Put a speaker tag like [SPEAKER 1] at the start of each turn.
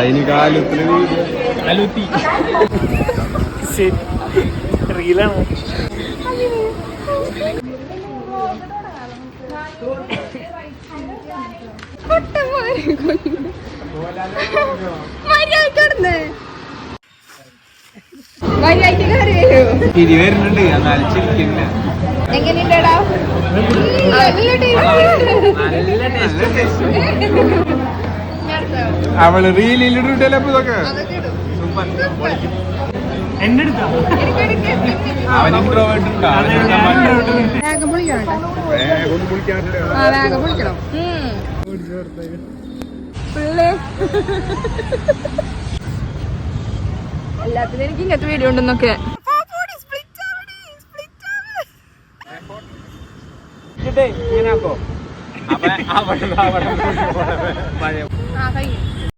[SPEAKER 1] ഇനി കാലുത്തി
[SPEAKER 2] റീലാണ്.
[SPEAKER 1] തിരി വരുന്നുണ്ട് ഞാൻ അലച്ചിരിക്കില്ല.
[SPEAKER 3] എങ്ങനെയുണ്ടടാ?
[SPEAKER 1] അവള് റീലിലിട്ടല്ലോ ഇതൊക്കെ.
[SPEAKER 2] എന്റെ അടുത്താ
[SPEAKER 1] അവൻ ഇൻട്രോവേർട്ട് ഉണ്ടോ?
[SPEAKER 3] വേഗം പൊളിക്കണം. വേഗം പൊളിക്കണം. എല്ലാത്തിനും എനിക്ക് ഇങ്ങനത്തെ വീഡിയോ ഉണ്ടെന്നൊക്കെ.
[SPEAKER 1] ഇങ്ങനെയാക്കോ
[SPEAKER 3] ആ കഴിഞ്ഞു.